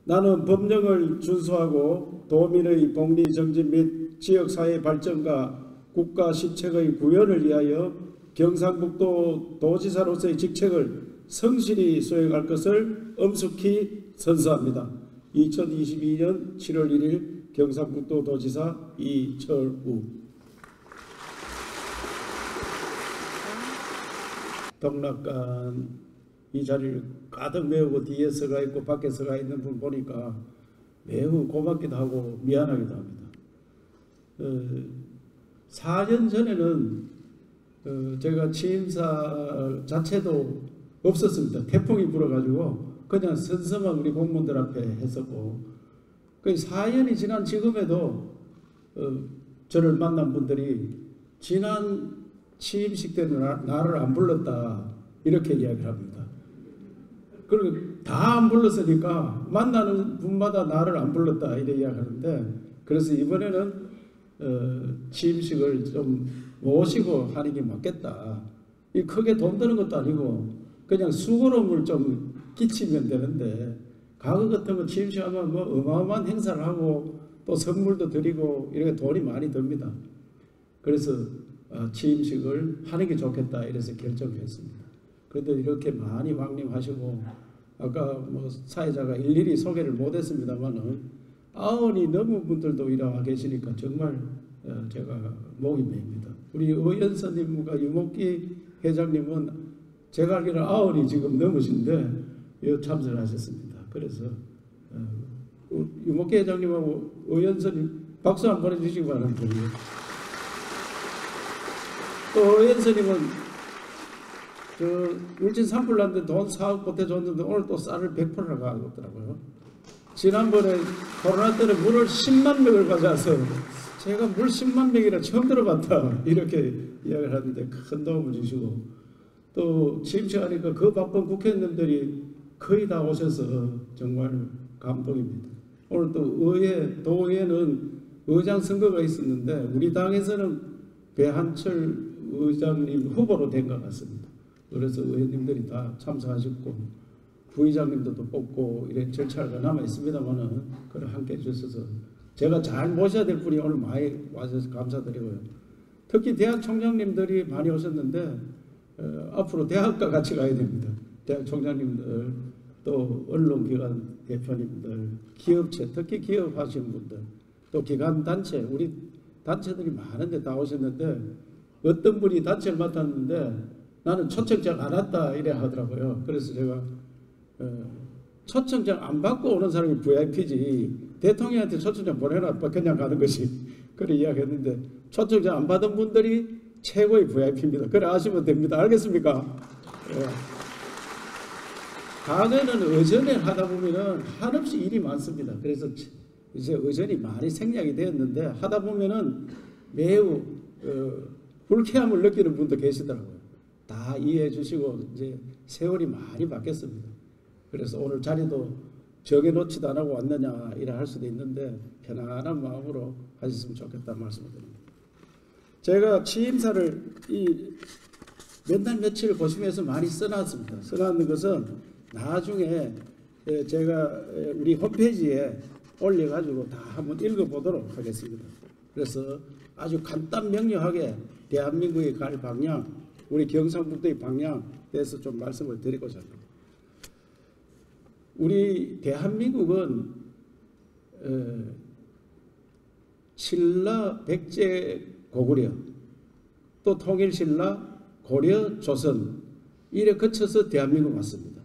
나는 법령을 준수하고 도민의 복리 정진 및 지역사회 발전과 국가 시책의 구현을 위하여 경상북도 도지사로서의 직책을 성실히 수행할 것을 엄숙히 선서합니다. 2022년 7월 1일 경상북도 도지사 이철우. 동락간 이 자리를 가득 메우고 뒤에 서가 있고 밖에 서가 있는 분 보니까 매우 고맙기도 하고 미안하기도 합니다. 4년 전에는 제가 취임사 자체도 없었습니다. 태풍이 불어가지고 그냥 선서만 우리 공무원들 앞에 했었고, 4년이 지난 지금에도 저를 만난 분들이 지난 취임식 때는 나를 안 불렀다 이렇게 이야기를 합니다. 그리고 다 안 불렀으니까 만나는 분마다 나를 안 불렀다 이렇게 이야기하는데, 그래서 이번에는 취임식을 좀 모시고 하는 게 맞겠다. 이 크게 돈 드는 것도 아니고 그냥 수고로움을 좀 끼치면 되는데, 과거 같으면 취임식하면 뭐 어마어마한 행사를 하고 또 선물도 드리고 이렇게 돈이 많이 듭니다. 그래서 취임식을 하는 게 좋겠다 이래서 결정을 했습니다. 그런데 이렇게 많이 왕림하시고, 아까 뭐 사회자가 일일이 소개를 못했습니다만은 아흔이 넘은 분들도 일하고 계시니까 정말 제가 목이 메입니다. 우리 의원선님과 유목기 회장님은 제가 알기로는 아흔이 지금 넘으신데 참석을 하셨습니다. 그래서 유목기 회장님하고 의원선님 박수 한번 보내주시기 바랍니다. 또 의원선님은 울진 산불 났는데 돈 4억 보태줬는데 오늘 또 쌀을 100%나 가져왔더라고요. 지난번에 코로나 때는 물을 10만 명을 가져와서 제가 물 10만 명이라 처음 들어봤다 이렇게 이야기를 하는데 큰 도움을 주시고, 또 취임식하니까 그 바쁜 국회의원님들이 거의 다 오셔서 정말 감동입니다. 오늘 또 도의회는 의장 선거가 있었는데 우리 당에서는 배한철 의장님 후보로 된 것 같습니다. 그래서 의원님들이 다 참석하셨고 부의장님도 또 뽑고 이런 절차가 남아 있습니다만은 그걸 함께 해주셔서 제가 잘 모셔야 될 분이 오늘 많이 와주셔서 감사드리고요. 특히 대학 총장님들이 많이 오셨는데 앞으로 대학과 같이 가야 됩니다. 대학 총장님들, 또 언론기관 대표님들, 기업체, 특히 기업하시는 분들, 또 기관단체, 우리 단체들이 많은데 다 오셨는데 어떤 분이 단체를 맡았는데 나는 초청장 안 왔다 이래 하더라고요. 그래서 제가 초청장 안 받고 오는 사람이 VIP지 대통령한테 초청장 보내놔 그냥 가는 것이 그래 이야기했는데, 초청장 안 받은 분들이 최고의 VIP입니다. 그래 아시면 됩니다. 알겠습니까? 예. 과거에는 의전을 하다 보면은 한없이 일이 많습니다. 그래서 이제 의전이 많이 생략이 되었는데 하다 보면은 매우 불쾌함을 느끼는 분도 계시더라고요. 다 이해해 주시고 이제 세월이 많이 바뀌었습니다. 그래서 오늘 자리도 정해놓지도 안 하고 왔느냐 이래 할 수도 있는데 편안한 마음으로 하셨으면 좋겠다는 말씀을 드립니다. 제가 취임사를 몇 날 며칠 보시면서 많이 써놨습니다. 써놨는 것은 나중에 제가 우리 홈페이지에 올려가지고 다 한번 읽어보도록 하겠습니다. 그래서 아주 간단 명료하게 대한민국의 갈 방향, 우리 경상북도의 방향에 대해서 좀 말씀을 드리고자 합니다. 우리 대한민국은 신라, 백제, 고구려, 또 통일신라, 고려, 조선 이래 거쳐서 대한민국 왔습니다.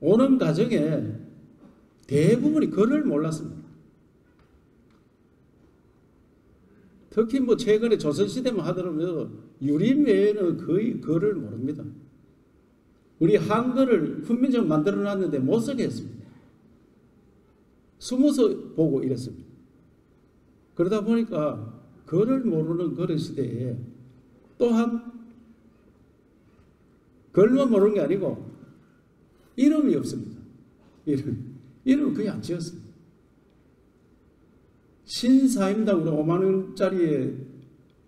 오는 과정에 대부분이 글을 몰랐습니다. 특히 뭐 최근에 조선시대만 하더라도 유림 외에는 거의 글을 모릅니다. 우리 한글을 훈민정음 만들어놨는데 못 쓰게 했습니다. 숨어서 보고 이랬습니다. 그러다 보니까 글을 모르는 그런 시대에 또한 글만 모르는 게 아니고 이름이 없습니다. 이름을 거의 안 지었습니다. 신사임당으로 5만 원짜리에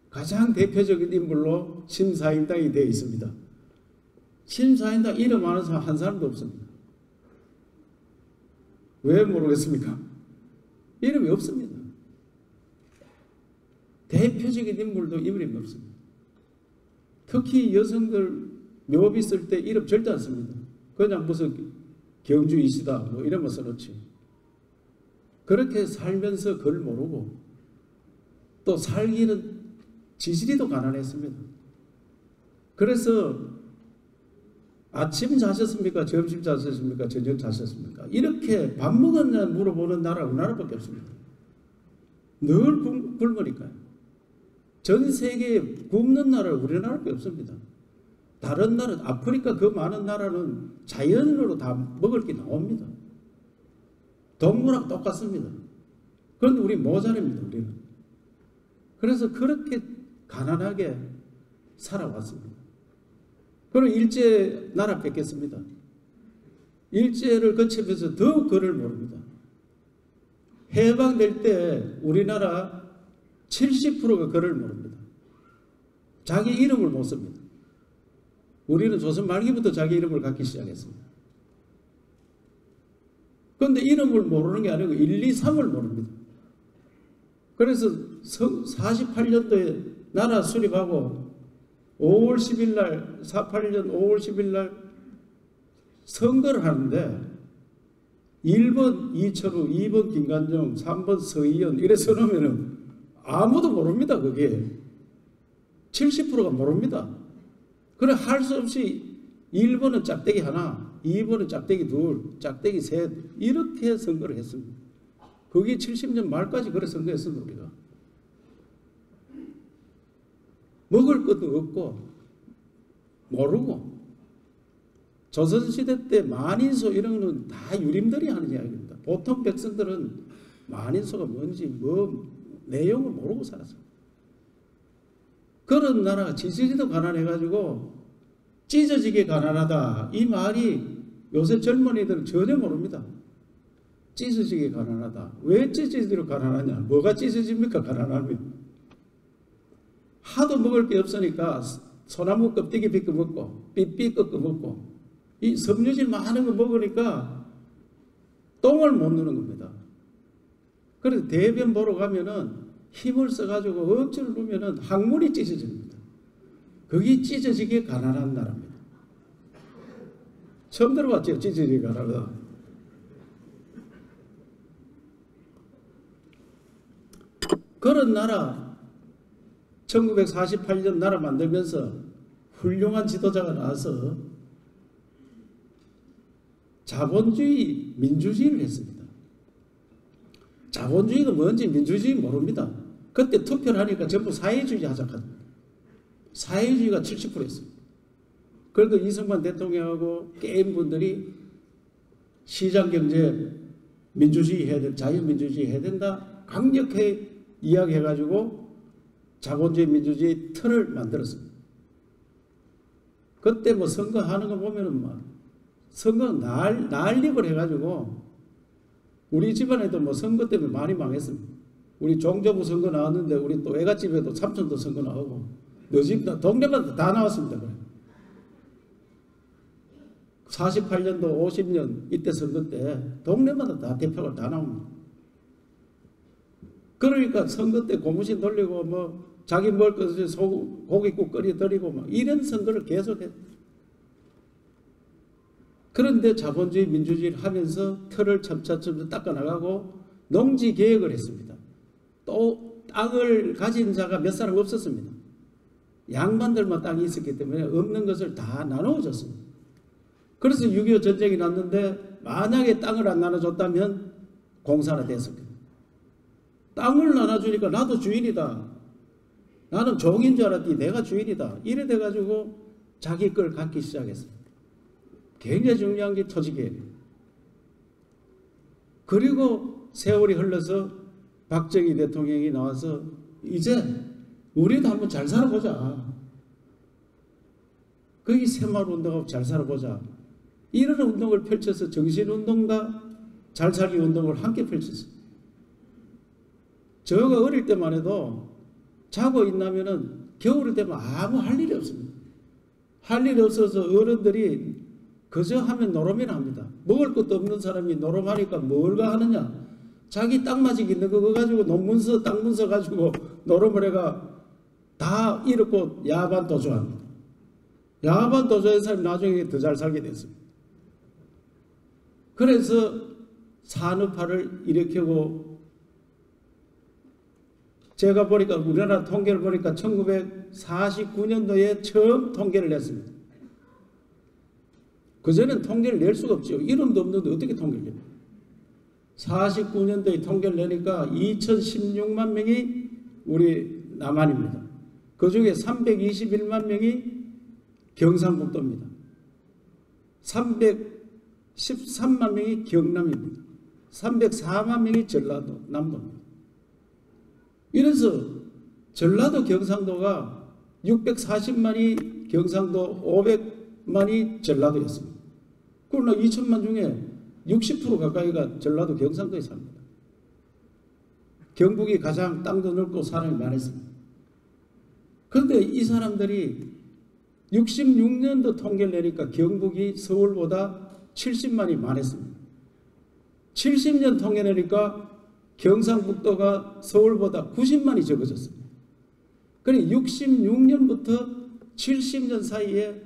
가장 대표적인 인물로 신사임당이 되어 있습니다. 신사임당 이름 아는 사람 한 사람도 없습니다. 왜 모르겠습니까? 이름이 없습니다. 대표적인 인물도 이름이 없습니다. 특히 여성들 묘비 쓸 때 이름 절대 안 씁니다. 그냥 무슨 경주 이시다 뭐 이런 거 써놓지. 그렇게 살면서 글 모르고 또 살기는 지지리도 가난했습니다. 그래서 아침 자셨습니까? 점심 자셨습니까? 저녁 자셨습니까? 이렇게 밥 먹었냐 물어보는 나라 우리나라밖에 없습니다. 늘 굶으니까요. 전 세계에 굶는 나라는 우리나라밖에 없습니다. 다른 나라, 아프리카 그 많은 나라는 자연으로 다 먹을 게 나옵니다. 동물하고 똑같습니다. 그런데 우리 모자랍니다, 우리는. 그래서 그렇게 가난하게 살아왔습니다. 그럼 일제 나라 뺏겼습니다. 일제를 거치면서 더욱 글을 모릅니다. 해방될 때 우리나라 70%가 글을 모릅니다. 자기 이름을 못 씁니다. 우리는 조선 말기부터 자기 이름을 갖기 시작했습니다. 그런데 이름을 모르는 게 아니고 1, 2, 3을 모릅니다. 그래서 48년도에 나라 수립하고 5월 10일 날 48년 5월 10일 날 선거를 하는데 1번 이철우, 2번 김관정, 3번 서희연 이래 써놓으면 아무도 모릅니다. 그게 70%가 모릅니다. 그래 할 수 없이 1번은 짝대기 하나, 2번은 짝대기 둘, 짝대기 셋 이렇게 선거를 했습니다. 그게 70년 말까지 그래 선거했습니다. 우리가 먹을 것도 없고 모르고 조선시대 때 만인소 이런 거는 다 유림들이 하는 이야기입니다. 보통 백성들은 만인소가 뭔지 뭐 내용을 모르고 살았어요. 그런 나라가 지지리도 가난해가지고 찢어지게 가난하다 이 말이 요새 젊은이들은 전혀 모릅니다. 찢어지게 가난하다. 왜 찢어지기로 가난하냐? 뭐가 찢어집니까? 가난하면 하도 먹을 게 없으니까 소나무 껍데기 벗겨 먹고 삐삐 꺾어 먹고 이 섬유질 많은 거 먹으니까 똥을 못 누는 겁니다. 그래서 대변 보러 가면은 힘을 써가지고 억지로 누면은 항문이 찢어집니다. 그게 찢어지게 가난한 나라입니다. 처음 들어봤죠? 찢어지게 가난하다. 그런 나라 1948년 나라 만들면서 훌륭한 지도자가 나와서 자본주의, 민주주의를 했습니다. 자본주의가 뭔지 민주주의 모릅니다. 그때 투표를 하니까 전부 사회주의 하자거든요. 사회주의가 70%였습니다. 그래도 이승만 대통령하고 게임분들이 시장경제 민주주의 해야 된다, 자유민주주의 해야 된다 강력하게 이야기해가지고 자본주의 민주주의 틀을 만들었습니다. 그때 뭐 선거하는 거 보면은 막 선거 난립을 해가지고 우리 집안에도 뭐 선거 때문에 많이 망했습니다. 우리 종조부 선거 나왔는데 우리 또 애갓집에도 삼촌도 선거 나오고 너 집 동네마다 다 나왔습니다. 48년도 50년 이때 선거 때 동네마다 다 대표가 다 나옵니다. 그러니까 선거 때 고무신 돌리고 뭐 자기 먹을 것을 고깃국 끓여 드리고 막 이런 선거를 계속했어요. 그런데 자본주의 민주주의를 하면서 틀을 점차점차 닦아나가고 농지개혁을 했습니다. 또 땅을 가진 자가 몇 사람 없었습니다. 양반들만 땅이 있었기 때문에 없는 것을 다 나누어줬습니다. 그래서 6.25 전쟁이 났는데 만약에 땅을 안 나눠줬다면 공사가 됐을 거예요. 땅을 나눠주니까 나도 주인이다. 나는 종인 줄 알았더니 내가 주인이다. 이래 돼가지고 자기 걸 갖기 시작했습니다. 굉장히 중요한 게 토지개혁이에요. 그리고 세월이 흘러서 박정희 대통령이 나와서 이제 우리도 한번 잘 살아보자. 거기 새마을운동하고 잘 살아보자. 이런 운동을 펼쳐서 정신운동과 잘 살기 운동을 함께 펼쳤어요. 저가 어릴 때만 해도 자고 있나면은 겨울이 되면 아무 할 일이 없습니다. 할 일이 없어서 어른들이 그저 하면 노름이나 합니다. 먹을 것도 없는 사람이 노름하니까 뭘가 하느냐. 자기 땅마직 있는 거 가지고 논문서 땅문서 가지고 노름을 해가 다 잃었고 야반 도주합니다. 야반 도주한 사람이 나중에 더 잘 살게 됐습니다. 그래서 산업화를 일으키고, 제가 보니까 우리나라 통계를 보니까 1949년도에 처음 통계를 냈습니다. 그전엔 통계를 낼 수가 없죠. 이름도 없는데 어떻게 통계를 냅니까? 49년도에 통계를 내니까 2016만 명이 우리 남한입니다. 그 중에 321만 명이 경상북도입니다. 313만 명이 경남입니다. 304만 명이 전라도, 남도입니다. 이래서 전라도 경상도가 640만이 경상도, 500만이 전라도였습니다. 그러나 2천만 중에 60% 가까이가 전라도 경상도에 삽니다. 경북이 가장 땅도 넓고 사람이 많았습니다. 그런데 이 사람들이 66년도 통계를 내니까 경북이 서울보다 70만이 많았습니다. 70년 통계 내니까 경상북도가 서울보다 90만이 적어졌습니다. 그러니 66년부터 70년 사이에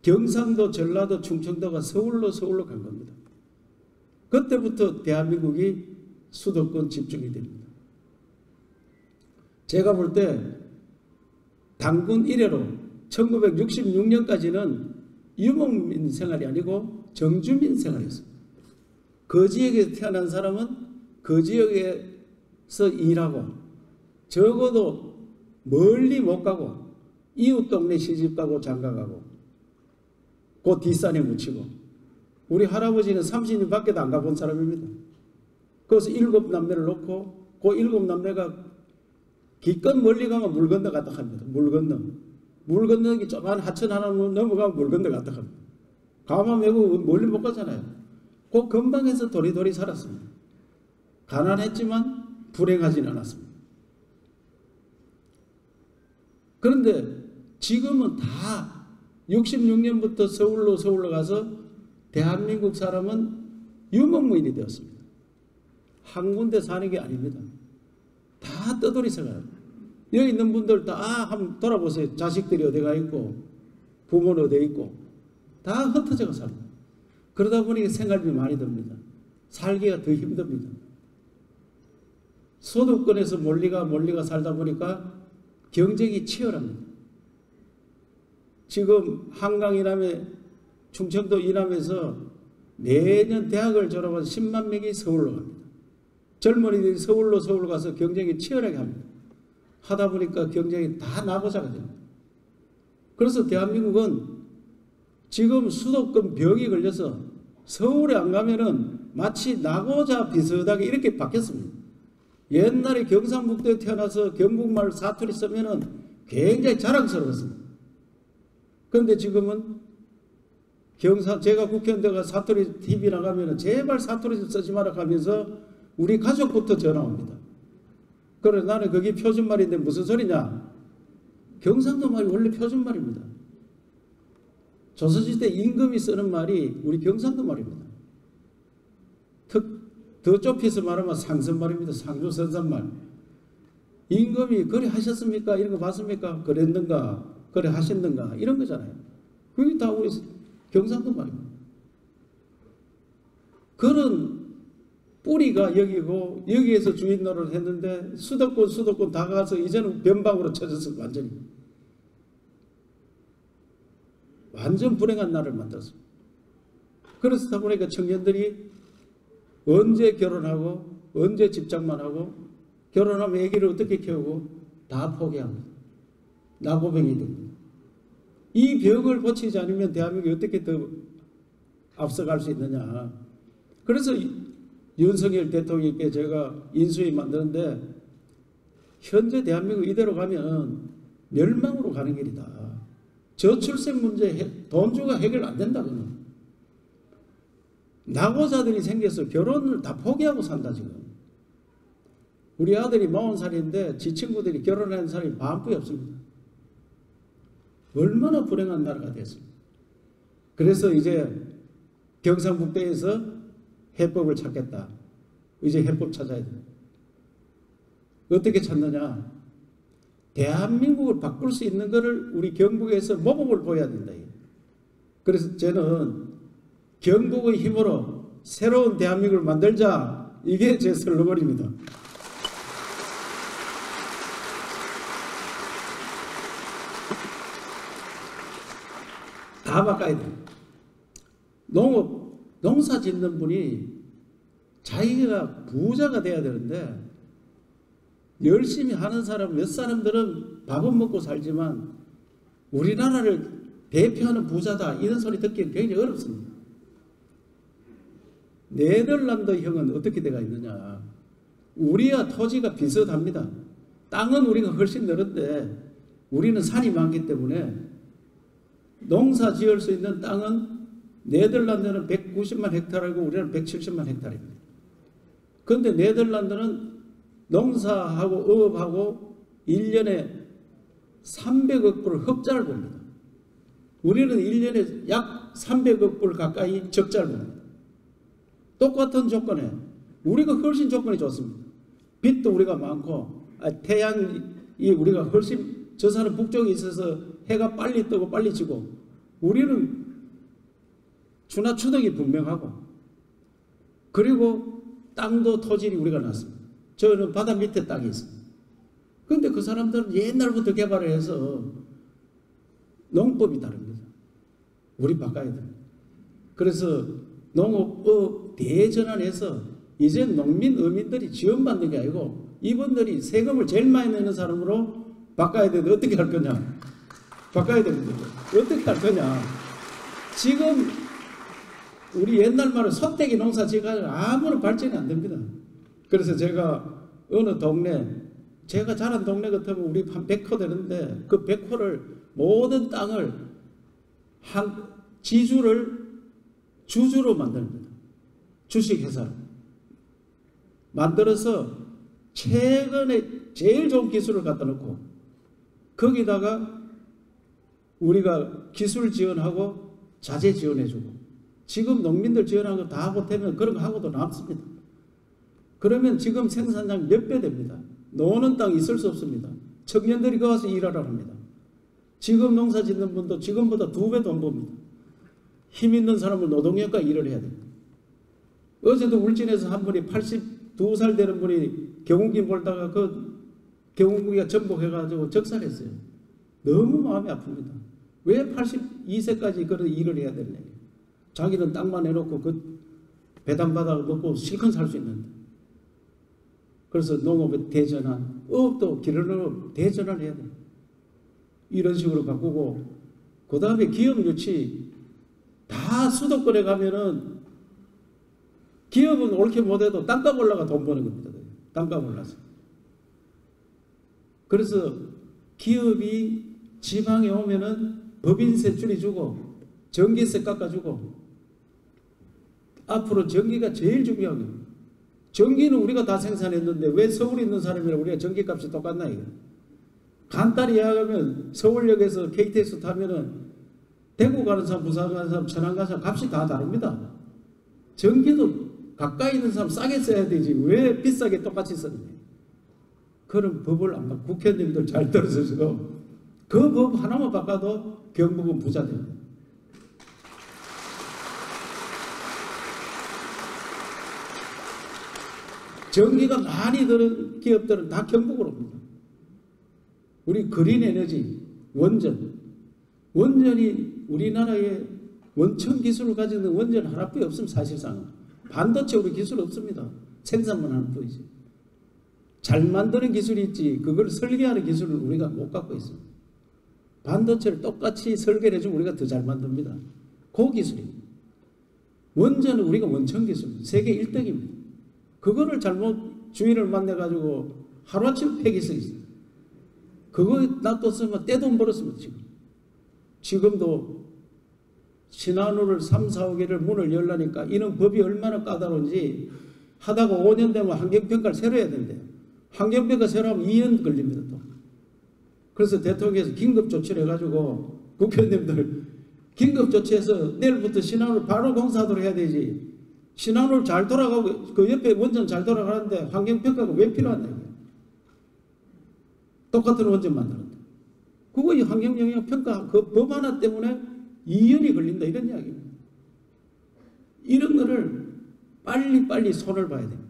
경상도, 전라도, 충청도가 서울로 간 겁니다. 그때부터 대한민국이 수도권 집중이 됩니다. 제가 볼 때 당군 이래로 1966년까지는 유목민 생활이 아니고 정주민 생활이었습니다. 그 지역에 태어난 사람은 그 지역에서 일하고, 적어도 멀리 못 가고 이웃 동네 시집 가고 장가 가고 그 뒷산에 묻히고, 우리 할아버지는 30년 밖에도 안 가본 사람입니다. 그래서 7남매를 놓고 그 7남매가 기껏 멀리 가면 물 건너 갔다 합니다. 물 건너기 조그만 하천 하나 넘어가면 물 건너 갔다 합니다. 가만 메고 멀리 못 가잖아요. 그 근방에서 도리도리 살았습니다. 가난했지만 불행하진 않았습니다. 그런데 지금은 다 66년부터 서울로 가서 대한민국 사람은 유목민이 되었습니다. 한 군데 사는 게 아닙니다. 다 떠돌이 생활. 여기 있는 분들 다 한번 돌아보세요. 자식들이 어디가 있고 부모는 어디에 있고 다 흩어져가 삽니다. 그러다 보니 생활비 많이 듭니다. 살기가 더 힘듭니다. 소득권에서 멀리가 살다 보니까 경쟁이 치열합니다. 지금 한강 이남에, 충청도 이남에서 매년 대학을 졸업한 10만 명이 서울로 갑니다. 젊은이들이 서울로 가서 경쟁이 치열하게 합니다. 하다 보니까 경쟁이 다 나고자가 됩니다. 그래서 대한민국은 지금 수도권 병이 걸려서 서울에 안 가면은 마치 나고자 비슷하게 이렇게 바뀌었습니다. 옛날에 경상북도에 태어나서 경북말 사투리 쓰면은 굉장히 자랑스러웠습니다. 그런데 지금은 제가 국회의원 돼가 사투리 TV 나가면은 제발 사투리 쓰지 마라 하면서 우리 가족부터 전화 옵니다. 그래 나는 그게 표준말인데 무슨 소리냐? 경상도 말이 원래 표준말입니다. 조선시대 임금이 쓰는 말이 우리 경상도 말입니다. 더 좁혀서 말하면 상선말입니다. 상주선산말. 임금이 그래 하셨습니까? 이런 거 봤습니까? 그랬는가? 그래 하셨는가? 이런 거잖아요. 그게 다 우리 경상도 말입니다. 그런 뿌리가 여기고 여기에서 주인 노릇을 했는데 수도권 다 가서 이제는 변방으로 쳐졌어. 완전 불행한 나라를 만들었습니다. 그렇다 보니까 청년들이 언제 결혼하고 언제 집장만 하고 결혼하면 아기를 어떻게 키우고 다 포기합니다. 나고병이 됩니다. 이 벽을 고치지 않으면 대한민국이 어떻게 더 앞서갈 수 있느냐. 그래서 윤석열 대통령께 제가 인수위 만드는데 현재 대한민국 이대로 가면 멸망으로 가는 길이다. 저출생 문제 돈 주가 해결 안 된다고는. 낙오자들이 생겨서 결혼을 다 포기하고 산다 지금. 우리 아들이 40살인데 지 친구들이 결혼하는 사람이 반뿐이 없습니다. 얼마나 불행한 나라가 됐습니까? 그래서 이제 경상북도에서 해법을 찾겠다. 이제 해법 찾아야 돼. 어떻게 찾느냐? 대한민국을 바꿀 수 있는 것을 우리 경북에서 모범을 보여야 된다. 그래서 저는 경북의 힘으로 새로운 대한민국을 만들자. 이게 제 슬로건입니다. 다 바꿔야 돼. 농사 짓는 분이 자기가 부자가 돼야 되는데 열심히 하는 사람, 몇 사람들은 밥은 먹고 살지만 우리나라를 대표하는 부자다 이런 소리 듣기는 굉장히 어렵습니다. 네덜란드형은 어떻게 돼가 있느냐? 우리와 토지가 비슷합니다. 땅은 우리가 훨씬 넓은데 우리는 산이 많기 때문에 농사 지을 수 있는 땅은 네덜란드는 190만 헥타르고 우리는 170만 헥타르입니다. 그런데 네덜란드는 농사하고 어업하고 1년에 300억 불 흑자를 봅니다. 우리는 1년에 약 300억 불 가까이 적자를 봅니다. 똑같은 조건에 우리가 훨씬 조건이 좋습니다. 빛도 우리가 많고 태양이 우리가 훨씬 저 사람 북쪽에 있어서 해가 빨리 뜨고 빨리 지고 우리는 추나 추덕이 분명하고 그리고 땅도 토질이 우리가 났습니다. 저는 바다 밑에 땅이 있습니다. 그런데 그 사람들은 옛날부터 개발을 해서 농법이 다릅니다. 우리 바꿔야 됩니다. 그래서 농업 대전환해서 이제 농민, 어민들이 지원받는 게 아니고 이분들이 세금을 제일 많이 내는 사람으로 바꿔야 되는데 어떻게 할 거냐? 바꿔야 되는데 어떻게 할 거냐? 지금 우리 옛날 말은 소떼기 농사 지어가지고 아무런 발전이 안 됩니다. 그래서 제가 어느 동네, 제가 자란 동네 같으면 우리 한 100호 되는데 그 100호를 모든 땅을 한 주주로 만듭니다. 주식회사로 만들어서 최근에 제일 좋은 기술을 갖다 놓고 거기다가 우리가 기술 지원하고 자재 지원해주고 지금 농민들 지원한 거 다 보태면 그런 거 하고도 남습니다. 그러면 지금 생산량 몇 배 됩니다. 노는 땅 있을 수 없습니다. 청년들이 거 와서 일하라고 합니다. 지금 농사 짓는 분도 지금보다 2배 돈 법니다. 힘 있는 사람은 노동력과 일을 해야 됩니다. 어제도 울진에서 한 분이 82살 되는 분이 경운기 몰다가 그 경운기가 전복해가지고 적살했어요. 너무 마음이 아픕니다. 왜 82세까지 그런 일을 해야 되냐. 자기는 땅만 해놓고 그 배당받아 먹고 실컷 살 수 있는데. 그래서 농업의 대전환, 어업도 기르는 대전환 해야 돼요. 이런 식으로 바꾸고 그 다음에 기업 유치 다 수도권에 가면은 기업은 옳게 못해도 땅값 올라가 돈 버는 겁니다. 땅값 올라서. 그래서 기업이 지방에 오면은 법인세 줄여주고 전기세 깎아주고 앞으로 전기가 제일 중요하거든요. 전기는 우리가 다 생산했는데 왜 서울에 있는 사람이랑 우리가 전기값이 똑같나 이거. 간단히 이야기하면 서울역에서 KTX 타면은 대구 가는 사람, 부산 가는 사람, 천안 가는 사람 값이 다 다릅니다. 전기도 가까이 있는 사람 싸게 써야 되지 왜 비싸게 똑같이 썼냐. 그런 법을 아마 국회의원님들 잘 들으셔서 그 법 하나만 바꿔도 경북은 부자 됩니다. 전기가 많이 드는 기업들은 다 경북으로 옵니다. 우리 그린에너지, 원전이 우리나라에 원천 기술을 가지는 원전 하나뿐이 없으면 사실상 반도체 우리 기술 없습니다. 생산만 하는 뿐이지. 잘 만드는 기술이 있지 그걸 설계하는 기술을 우리가 못 갖고 있습니다. 반도체를 똑같이 설계를 해주면 우리가 더 잘 만듭니다. 그 기술입니다. 원전은 우리가 원천 기술 세계 1등입니다. 그거를 잘못 주인을 만나가지고 하루아침에 폐기해서 있어요. 그거 놔뒀으면 떼돈 벌었습니다. 지금도 신한우를 3, 4, 5개를 문을 열라니까 이런 법이 얼마나 까다로운지 하다가 5년 되면 환경평가를 새로 해야 된대요. 환경평가 새로 하면 2년 걸립니다. 또. 그래서 대통령께서 긴급 조치를 해가지고 국회의원님들 긴급조치해서 내일부터 신한울 바로 공사하도록 해야 되지. 신한울 잘 돌아가고 그 옆에 원전 잘 돌아가는데 환경평가가 왜 필요하냐. 똑같은 원전 만들었다. 그거 이 환경영향평가 그 법 하나 때문에 2년이 걸린다 이런 이야기입니다. 이런 거를 빨리빨리 손을 봐야 됩니다.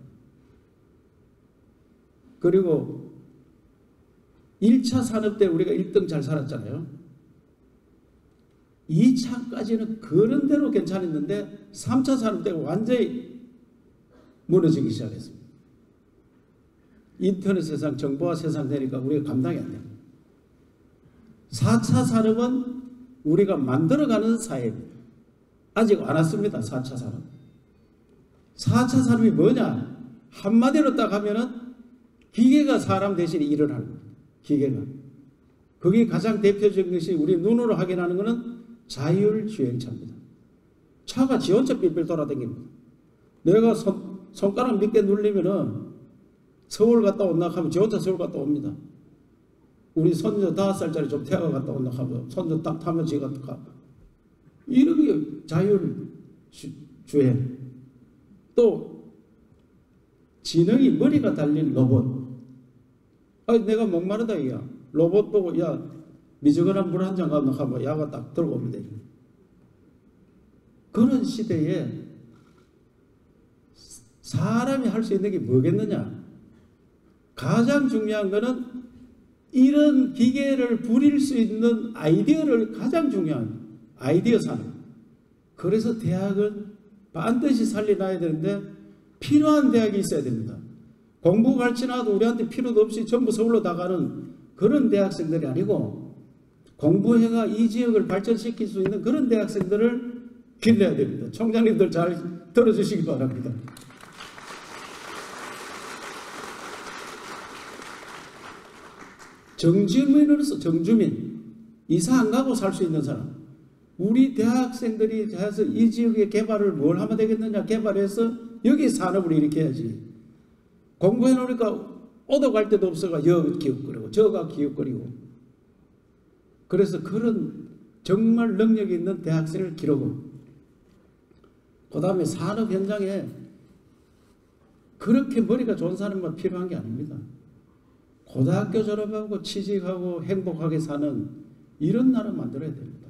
그리고 1차 산업 때 우리가 1등 잘 살았잖아요. 2차까지는 그런 대로 괜찮았는데 3차 산업 때가 완전히 무너지기 시작했습니다. 인터넷 세상, 정보화 세상 되니까 우리가 감당이 안 됩니다. 4차 산업은 우리가 만들어가는 사회입니다. 아직 안 왔습니다. 4차 산업. 4차 산업이 뭐냐? 한마디로 딱 하면은 기계가 사람 대신에 일을 하는 겁니다. 기계가. 그게 가장 대표적인 것이 우리 눈으로 확인하는 것은 자율주행차입니다. 차가 지 혼자 삘삘 돌아다닙니다. 내가 손가락 몇 개 누르면은 서울 갔다 온다 하면 지 혼자 서울 갔다 옵니다. 우리 손주 5살짜리 좀 태아가 갔다 온다 하면 손주 딱 타면 지가 가. 이런 게 자율주행. 또 지능이 머리가 달린 로봇. 아니 내가 목마르다 이야. 로봇 보고 야 미지근한 물 한 잔 가면 하면 야가 딱 들고 옵니다. 그런 시대에 사람이 할 수 있는 게 뭐겠느냐? 가장 중요한 거는 이런 기계를 부릴 수 있는 아이디어를 가장 중요한 아이디어 산업. 그래서 대학은 반드시 살려놔야 되는데 필요한 대학이 있어야 됩니다. 공부 가르치나도 우리한테 필요도 없이 전부 서울로 나가는 그런 대학생들이 아니고 공부해가 이 지역을 발전시킬 수 있는 그런 대학생들을 길러야 됩니다. 총장님들 잘 들어주시기 바랍니다. 정주민으로서 정주민, 이사 안 가고 살 수 있는 사람. 우리 대학생들이 해서 이 지역의 개발을 뭘 하면 되겠느냐 개발해서 여기 산업을 일으켜야지. 공부해 놓으니까 얻어갈 데도 없어가 여기 기웃거리고 저가 기웃거리고. 그래서 그런 정말 능력이 있는 대학생을 기르고 그 다음에 산업 현장에 그렇게 머리가 좋은 사람만 필요한 게 아닙니다. 고등학교 졸업하고 취직하고 행복하게 사는 이런 나라 만들어야 됩니다.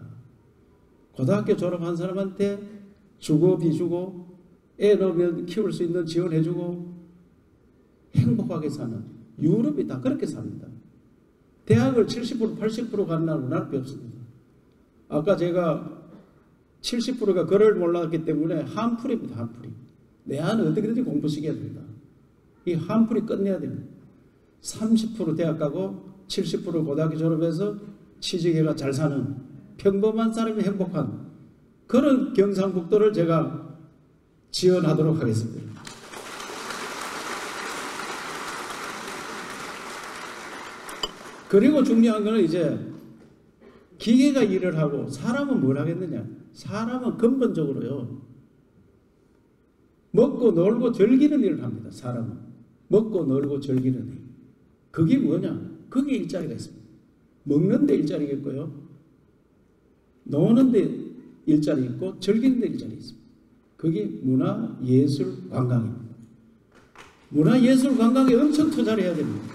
고등학교 졸업한 사람한테 주고 비주고 애 낳으면 키울 수 있는 지원해주고 행복하게 사는 유럽이 다 그렇게 삽니다. 대학을 70% 80% 가는 나라 우리나라밖에 없습니다. 아까 제가 70%가 글을 몰랐기 때문에 한풀입니다. 한풀이. 내 안은 어떻게든지 공부시켜야 됩니다. 이 한풀이 끝내야 됩니다. 30% 대학 가고 70% 고등학교 졸업해서 취직해가 잘 사는 평범한 사람이 행복한 그런 경상북도를 제가 지원하도록 하겠습니다. 그리고 중요한 것은 이제 기계가 일을 하고 사람은 뭘 하겠느냐. 사람은 근본적으로요. 먹고 놀고 즐기는 일을 합니다. 사람은. 먹고 놀고 즐기는 일. 그게 뭐냐? 그게 일자리가 있습니다. 먹는 데 일자리가 있고요. 노는 데 일자리 있고 즐기는 데 일자리 있습니다. 그게 문화, 예술, 관광입니다. 문화, 예술, 관광에 엄청 투자를 해야 됩니다.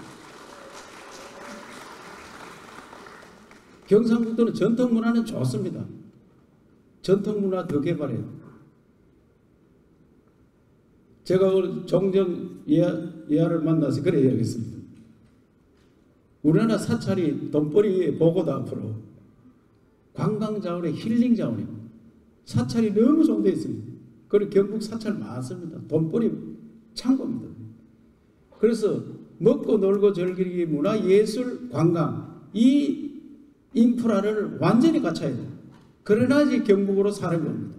경상북도는 전통문화는 좋습니다. 전통문화 더 개발해요. 제가 오늘 종정 예하를 만나서 그래 이야기했습니다. 우리나라 사찰이 돈벌이의 보고다 앞으로. 관광자원의 힐링자원입니다. 사찰이 너무 좀 돼 있습니다. 그리고 경북 사찰 많습니다. 돈벌이 창고입니다. 그래서 먹고 놀고 즐기기 문화, 예술, 관광 이 인프라를 완전히 갖춰야 돼요. 그래야지 경북으로 사람이 옵니다.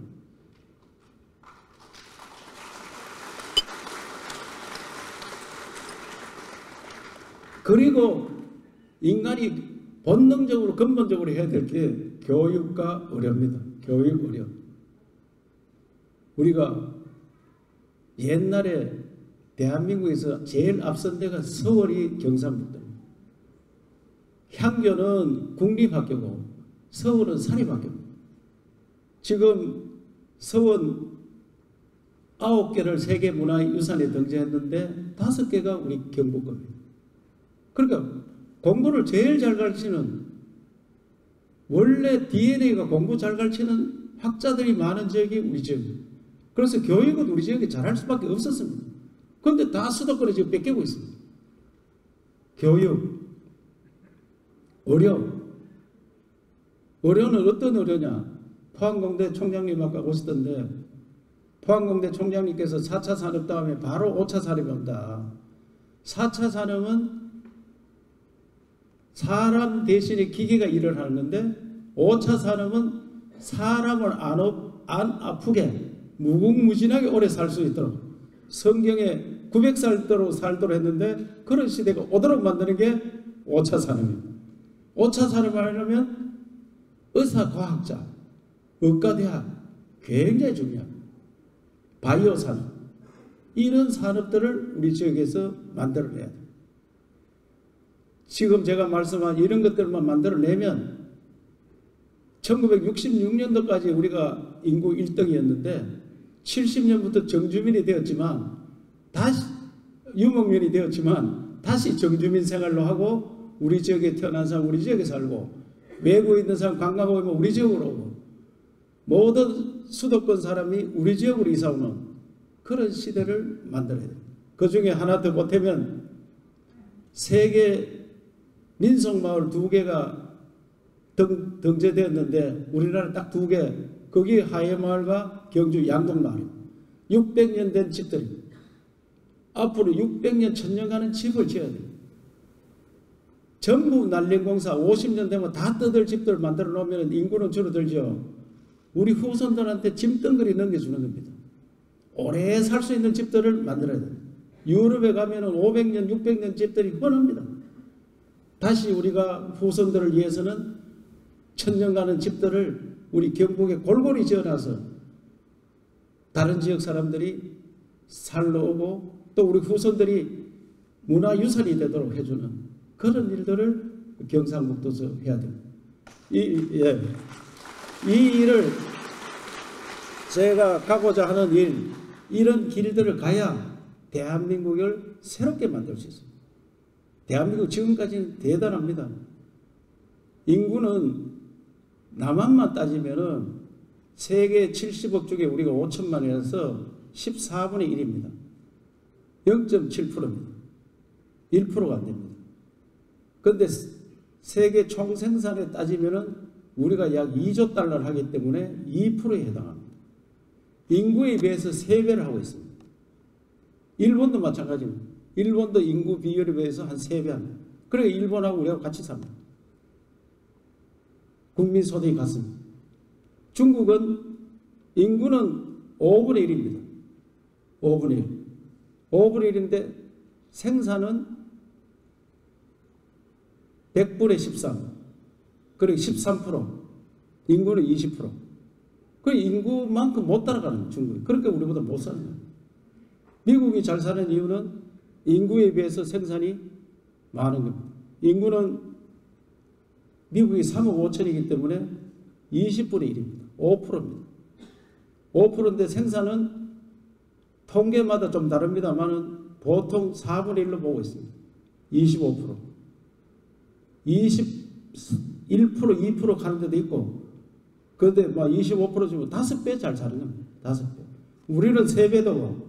그리고 인간이 본능적으로 근본적으로 해야 될 게 교육과 의료입니다. 교육, 의료. 우리가 옛날에 대한민국에서 제일 앞선 데가 서울이 경상북도입니다. 향교는 국립학교고 서울은 사립학교입니다. 지금 서원 9개를 세계문화유산에 등재했는데 5개가 우리 경북 겁니다. 그러니까 공부를 제일 잘 가르치는, 원래 DNA가 공부 잘 가르치는 학자들이 많은 지역이 우리 지역입니다. 그래서 교육은 우리 지역이 잘할 수밖에 없었습니다. 그런데 다 수도권에 지금 뺏기고 있습니다. 교육, 의료. 의료는 어떤 의료냐? 포항공대 총장님 아까 오시던데, 포항공대 총장님께서 4차 산업 다음에 바로 5차 산업이 온다. 4차 산업은 사람 대신에 기계가 일을 하는데, 5차 산업은 사람을 안 아프게 무궁무진하게 오래 살 수 있도록, 성경에 900살도록 살도록 했는데 그런 시대가 오도록 만드는 게 5차 산업입니다. 5차 산업을 하려면 의사과학자, 의과대학 굉장히 중요합니다. 바이오 산업, 이런 산업들을 우리 지역에서 만들어내야 돼요. 지금 제가 말씀한 이런 것들만 만들어내면 1966년도까지 우리가 인구 1등이었는데 70년부터 정주민이 되었지만, 다시 유목민이 되었지만 다시 정주민 생활로 하고, 우리 지역에 태어난 사람 우리 지역에 살고, 외국에 있는 사람 관광 오면 우리 지역으로 오고, 모든 수도권 사람이 우리 지역으로 이사오는 그런 시대를 만들어야 돼요. 그 중에 하나 더 보태면 세계 민속마을 2개가 등재되었는데 우리나라 딱 2개, 거기 하회마을과 경주 양동마을, 600년 된 집들이 앞으로 600년 1000년 가는 집을 지어야 돼요. 전부 난림공사 50년 되면 다 떠들 집들을 만들어 놓으면 인구는 줄어들죠. 우리 후손들한테 짐덩거리 넘겨주는 겁니다. 오래 살 수 있는 집들을 만들어야 돼요. 유럽에 가면 500년 600년 집들이 훤합니다. 다시 우리가 후손들을 위해서는 1000년 가는 집들을 우리 경북에 골고루 지어놔서 다른 지역 사람들이 살러 오고, 또 우리 후손들이 문화유산이 되도록 해주는 그런 일들을 경상북도에서 해야 됩니다. 이 일을 제가 가고자 하는 이런 길들을 가야 대한민국을 새롭게 만들 수 있습니다. 대한민국 지금까지는 대단합니다. 인구는 남한만 따지면은 세계 70억 중에 우리가 5천만이라서 14분의 1입니다. 0.7%입니다. 1%가 안 됩니다. 그런데 세계 총생산에 따지면은 우리가 약 2조 달러를 하기 때문에 2%에 해당합니다. 인구에 비해서 3배를 하고 있습니다. 일본도 마찬가지입니다. 일본도 인구 비율에 비해서 한 3배 합니다. 그러니까 일본하고 우리하고 같이 삽니다. 국민 소득이 같습니다. 중국은 인구는 5분의 1입니다. 5분의 1. 5분의 1인데 생산은 100분의 13. 그리고 13%. 인구는 20%. 그 인구만큼 못 따라가는 중국이. 그러니까 우리보다 못 사는 거예요. 미국이 잘 사는 이유는 인구에 비해서 생산이 많은 겁니다. 인구는 미국이 3억 5천이기 때문에 20분의 1입니다. 5%입니다. 5%인데 생산은 통계마다 좀 다릅니다만은 보통 4분의 1로 보고 있습니다. 25%. 21%, 2% 가는 데도 있고, 그런데 막 25% 주면 5배 잘 사는 겁니다. 5배. 우리는 3배도,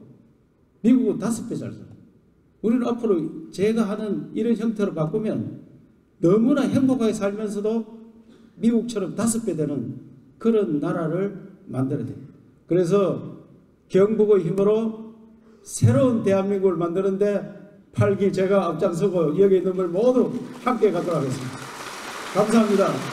미국은 5배 잘 살아요. 우리는 앞으로 제가 하는 이런 형태로 바꾸면 너무나 행복하게 살면서도 미국처럼 5배 되는 그런 나라를 만들어야 돼요. 그래서 경북의 힘으로 새로운 대한민국을 만드는데 8기 제가 앞장서고 여기 있는 분 모두 함께 가도록 하겠습니다. 감사합니다.